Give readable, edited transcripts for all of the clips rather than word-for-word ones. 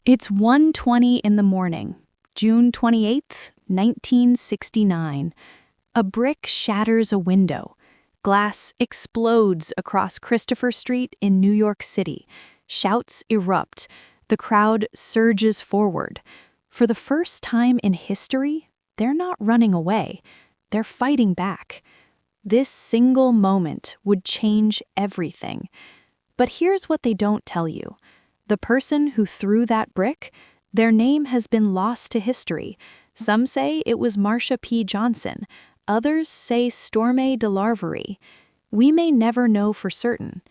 It's 1:20 in the morning, June 28th, 1969. A brick shatters a window. Glass explodes across Christopher Street in New York City. Shouts erupt. The crowd surges forward. For the first time in history, they're not running away. They're fighting back. This single moment would change everything. But here's what they don't tell you. The person who threw that brick, their name has been lost to history. Some say it was Marsha P. Johnson. Others say Storme DeLarverie. We may never know for certain,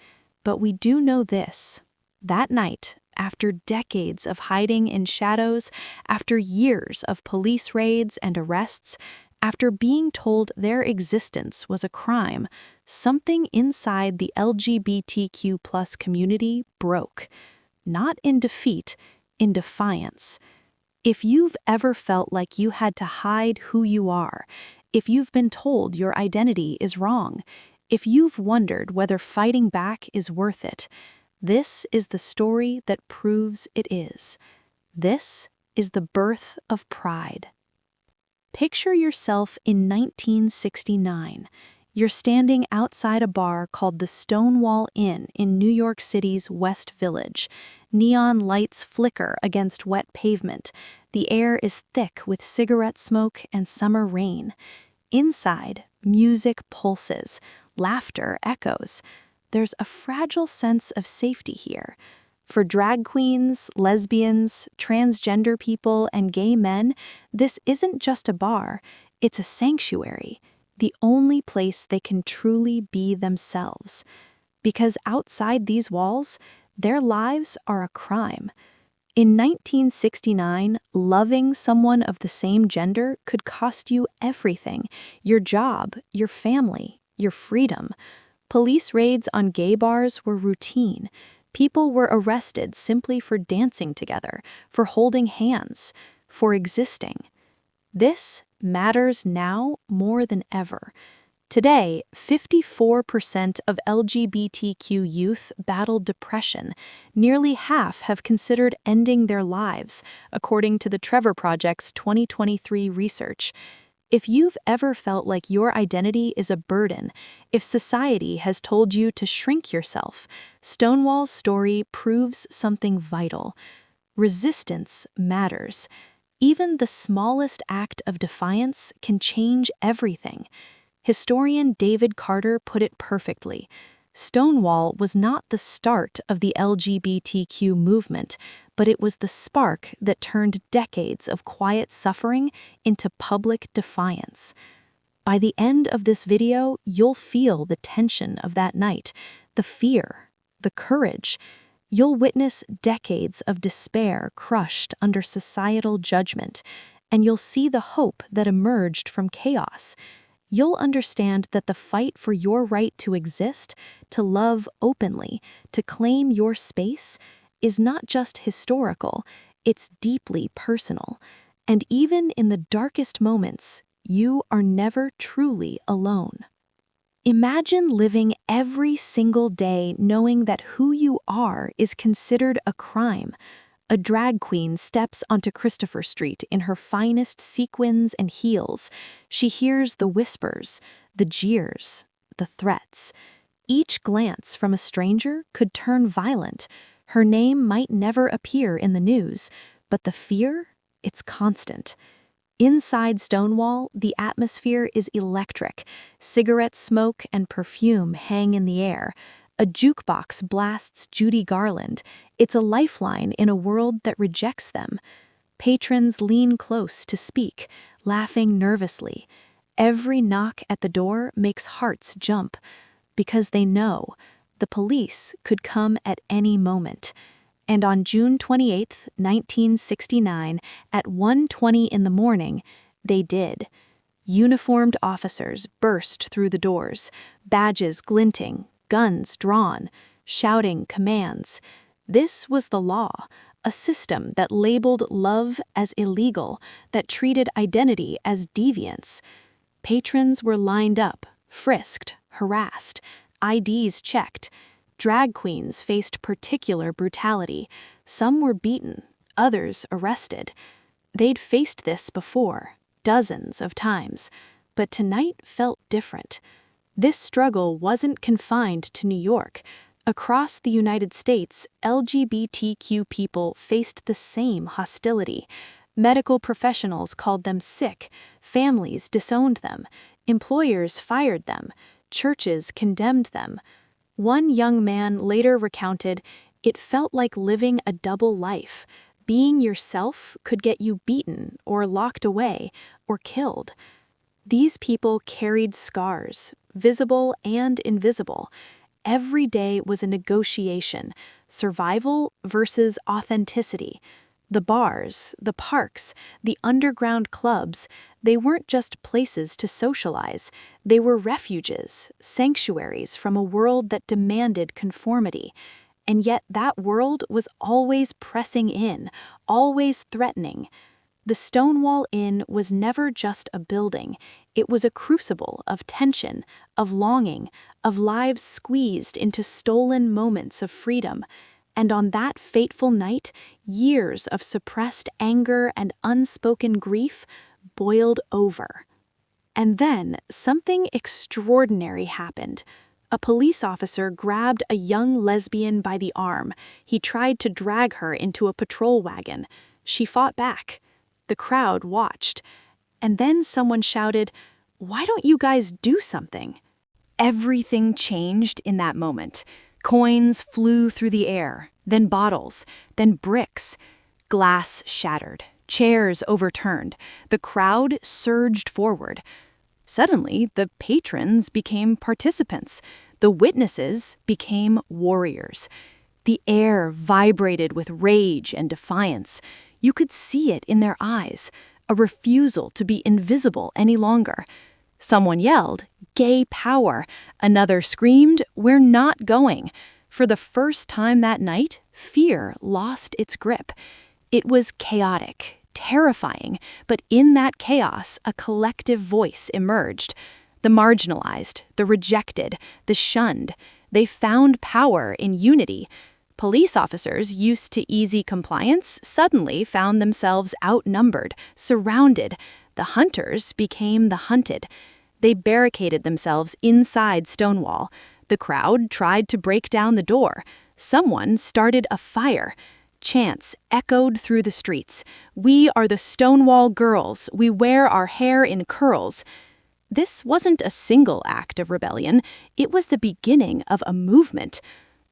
but we do know this. That night, after decades of hiding in shadows, after years of police raids and arrests, after being told their existence was a crime, something inside the LGBTQ+ community broke. Not in defeat, in defiance. If you've ever felt like you had to hide who you are, if you've been told your identity is wrong, if you've wondered whether fighting back is worth it, this is the story that proves it is. This is the birth of pride. Picture yourself in 1969. You're standing outside a bar called the Stonewall Inn in New York City's West Village. Neon lights flicker against wet pavement. The air is thick with cigarette smoke and summer rain. Inside, music pulses. Laughter echoes. There's a fragile sense of safety here. For drag queens, lesbians, transgender people, and gay men, this isn't just a bar, it's a sanctuary. The only place they can truly be themselves. Because outside these walls, their lives are a crime. In 1969, loving someone of the same gender could cost you everything: your job, your family, your freedom. Police raids on gay bars were routine. People were arrested simply for dancing together, for holding hands, for existing. This matters now more than ever. Today, 54% of LGBTQ youth battle depression. Nearly half have considered ending their lives, according to the Trevor Project's 2023 research. If you've ever felt like your identity is a burden, if society has told you to shrink yourself, Stonewall's story proves something vital. Resistance matters. Even the smallest act of defiance can change everything. Historian David Carter put it perfectly. Stonewall was not the start of the LGBTQ movement, but it was the spark that turned decades of quiet suffering into public defiance. By the end of this video, you'll feel the tension of that night, the fear, the courage. You'll witness decades of despair crushed under societal judgment, and you'll see the hope that emerged from chaos. You'll understand that the fight for your right to exist, to love openly, to claim your space, is not just historical, it's deeply personal. And even in the darkest moments, you are never truly alone. Imagine living every single day knowing that who you are is considered a crime. A drag queen steps onto Christopher Street in her finest sequins and heels. She hears the whispers, the jeers, the threats. Each glance from a stranger could turn violent. Her name might never appear in the news, but the fear, it's constant. Inside Stonewall, the atmosphere is electric. Cigarette smoke and perfume hang in the air. A jukebox blasts Judy Garland. It's a lifeline in a world that rejects them. Patrons lean close to speak, laughing nervously. Every knock at the door makes hearts jump, because they know the police could come at any moment. And on June 28, 1969, at 1:20 in the morning, they did. Uniformed officers burst through the doors, badges glinting, guns drawn, shouting commands. This was the law, a system that labeled love as illegal, that treated identity as deviance. Patrons were lined up, frisked, harassed, IDs checked. Drag queens faced particular brutality. Some were beaten, others arrested. They'd faced this before, dozens of times, but tonight felt different. This struggle wasn't confined to New York. Across the United States, LGBTQ people faced the same hostility. Medical professionals called them sick, families disowned them, employers fired them, churches condemned them. One young man later recounted, "It felt like living a double life. Being yourself could get you beaten or locked away or killed." These people carried scars, visible and invisible. Every day was a negotiation, survival versus authenticity. The bars, the parks, the underground clubs, they weren't just places to socialize. They were refuges, sanctuaries from a world that demanded conformity. And yet that world was always pressing in, always threatening. The Stonewall Inn was never just a building. It was a crucible of tension, of longing, of lives squeezed into stolen moments of freedom. And on that fateful night, years of suppressed anger and unspoken grief boiled over. And then something extraordinary happened. A police officer grabbed a young lesbian by the arm. He tried to drag her into a patrol wagon. She fought back. The crowd watched. And then someone shouted, "Why don't you guys do something?" Everything changed in that moment. Coins flew through the air, then bottles, then bricks. Glass shattered, chairs overturned. The crowd surged forward. Suddenly, the patrons became participants. The witnesses became warriors. The air vibrated with rage and defiance. You could see it in their eyes, a refusal to be invisible any longer. Someone yelled, "Gay power." Another screamed, "We're not going." For the first time that night, fear lost its grip. It was chaotic, terrifying, but in that chaos, a collective voice emerged. The marginalized, the rejected, the shunned. They found power in unity. Police officers used to easy compliance suddenly found themselves outnumbered, surrounded. The hunters became the hunted. They barricaded themselves inside Stonewall. The crowd tried to break down the door. Someone started a fire. Chants echoed through the streets. "We are the Stonewall girls. We wear our hair in curls." This wasn't a single act of rebellion. It was the beginning of a movement.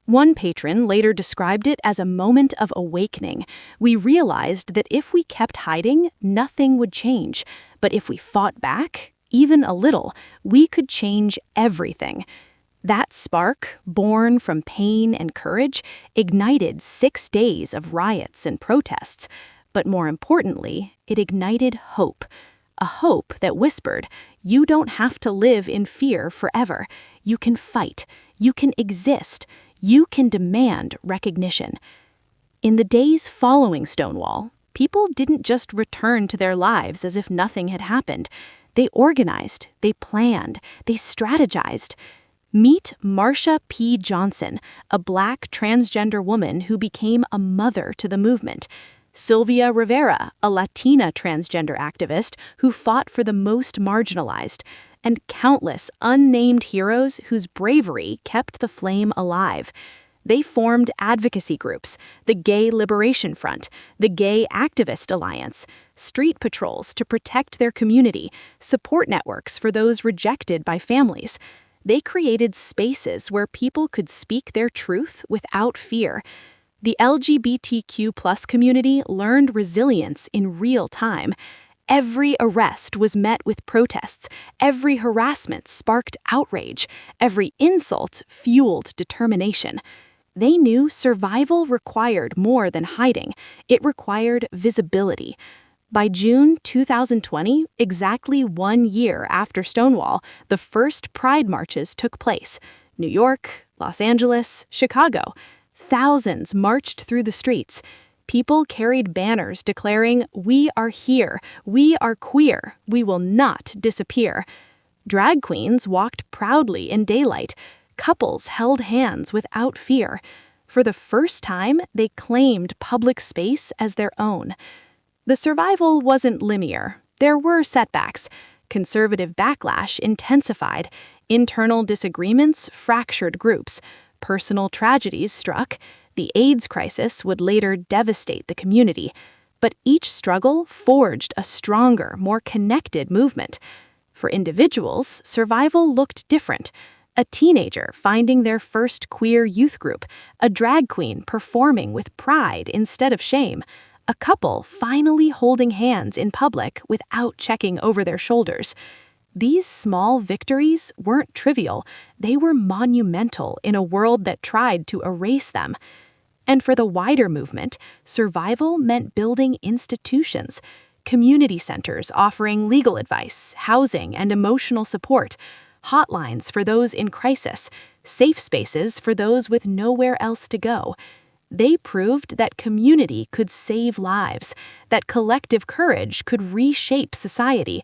One patron later described it as a moment of awakening. We realized that if we kept hiding, nothing would change. But if we fought back, even a little, we could change everything. That spark, born from pain and courage, ignited 6 days of riots and protests. But more importantly, it ignited hope. A hope that whispered, "You don't have to live in fear forever. You can fight. You can exist. You can demand recognition." In the days following Stonewall, people didn't just return to their lives as if nothing had happened. They organized, they planned, they strategized. Meet Marsha P. Johnson, a Black transgender woman who became a mother to the movement. Sylvia Rivera, a Latina transgender activist who fought for the most marginalized. And countless unnamed heroes whose bravery kept the flame alive. They formed advocacy groups, the Gay Liberation Front, the Gay Activist Alliance, street patrols to protect their community, support networks for those rejected by families. They created spaces where people could speak their truth without fear. The LGBTQ+ community learned resilience in real time. Every arrest was met with protests. Every harassment sparked outrage. Every insult fueled determination. They knew survival required more than hiding. It required visibility. By June 2020, exactly 1 year after Stonewall, the first Pride marches took place. New York, Los Angeles, Chicago. Thousands marched through the streets. People carried banners declaring, "We are here. We are queer. We will not disappear." Drag queens walked proudly in daylight. Couples held hands without fear. For the first time, they claimed public space as their own. The survival wasn't linear. There were setbacks. Conservative backlash intensified. Internal disagreements fractured groups. Personal tragedies struck. The AIDS crisis would later devastate the community. But each struggle forged a stronger, more connected movement. For individuals, survival looked different. A teenager finding their first queer youth group, a drag queen performing with pride instead of shame, a couple finally holding hands in public without checking over their shoulders. These small victories weren't trivial, they were monumental in a world that tried to erase them. And for the wider movement, survival meant building institutions, community centers offering legal advice, housing, and emotional support, hotlines for those in crisis, safe spaces for those with nowhere else to go. They proved that community could save lives, that collective courage could reshape society.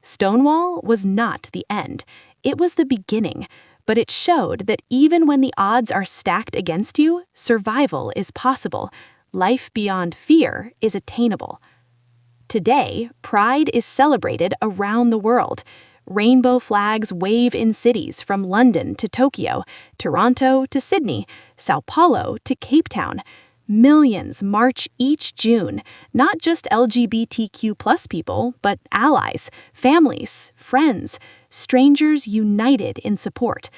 Stonewall was not the end. It was the beginning, but it showed that even when the odds are stacked against you, survival is possible. Life beyond fear is attainable. Today, Pride is celebrated around the world. Rainbow flags wave in cities from London to Tokyo, Toronto to Sydney, Sao Paulo to Cape Town. Millions march each June, not just LGBTQ+ people, but allies, families, friends, strangers united in support.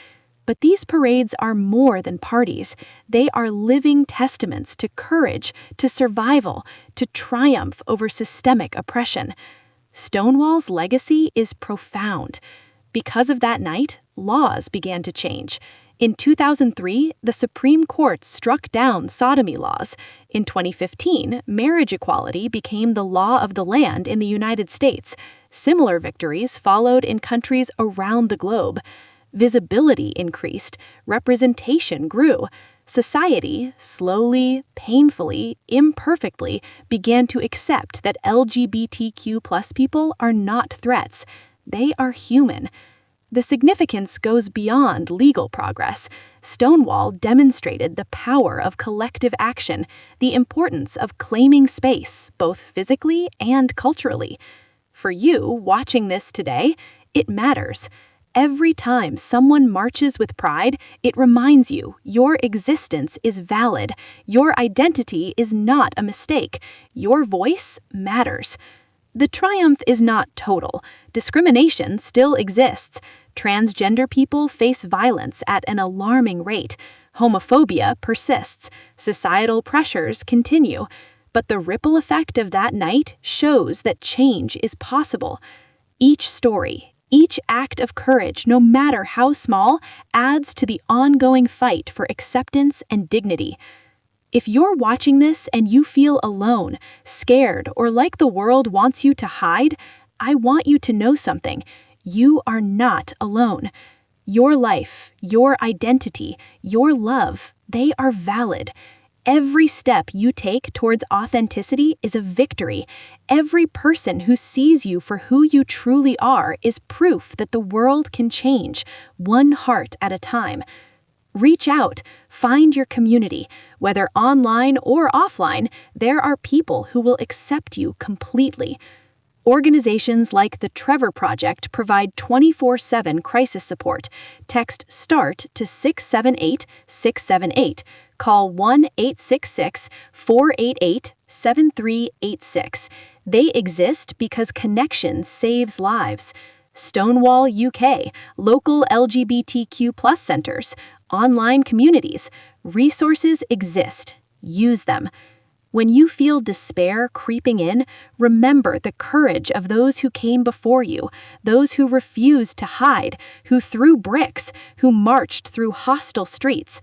But these parades are more than parties. They are living testaments to courage, to survival, to triumph over systemic oppression. Stonewall's legacy is profound. Because of that night, laws began to change. In 2003, the Supreme Court struck down sodomy laws. In 2015, marriage equality became the law of the land in the United States. Similar victories followed in countries around the globe. Visibility increased, representation grew. Society, slowly, painfully, imperfectly, began to accept that LGBTQ+ people are not threats. They are human. The significance goes beyond legal progress. Stonewall demonstrated the power of collective action, the importance of claiming space, both physically and culturally. For you, watching this today, it matters. Every time someone marches with pride, it reminds you your existence is valid. Your identity is not a mistake. Your voice matters. The triumph is not total. Discrimination still exists. Transgender people face violence at an alarming rate. Homophobia persists. Societal pressures continue. But the ripple effect of that night shows that change is possible. Each story, each act of courage, no matter how small, adds to the ongoing fight for acceptance and dignity. If you're watching this and you feel alone, scared, or like the world wants you to hide, I want you to know something. You are not alone. Your life, your identity, your love, they are valid. Every step you take towards authenticity is a victory. Every person who sees you for who you truly are is proof that the world can change, one heart at a time. Reach out, find your community. Whether online or offline, there are people who will accept you completely. Organizations like the Trevor Project provide 24/7 crisis support. Text START to 678-678. Call 1-866-488-7386. They exist because connection saves lives. Stonewall UK, local LGBTQ+ centers, online communities. Resources exist. Use them. When you feel despair creeping in, remember the courage of those who came before you, those who refused to hide, who threw bricks, who marched through hostile streets.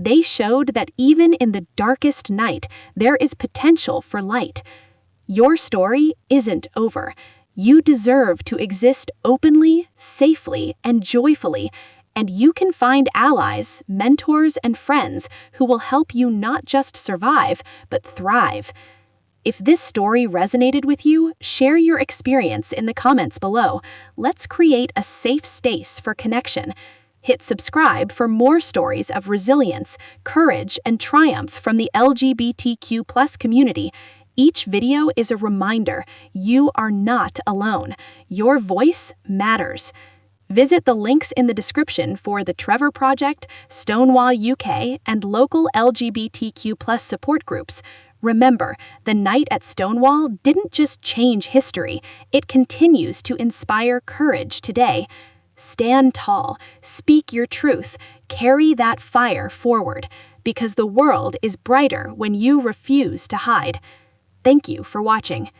They showed that even in the darkest night, there is potential for light. Your story isn't over. You deserve to exist openly, safely, and joyfully. And you can find allies, mentors, and friends who will help you not just survive, but thrive. If this story resonated with you, share your experience in the comments below. Let's create a safe space for connection. Hit subscribe for more stories of resilience, courage, and triumph from the LGBTQ community. Each video is a reminder you are not alone. Your voice matters. Visit the links in the description for the Trevor Project, Stonewall UK, and local LGBTQ support groups. Remember, the night at Stonewall didn't just change history, it continues to inspire courage today. Stand tall, speak your truth, carry that fire forward, because the world is brighter when you refuse to hide. Thank you for watching.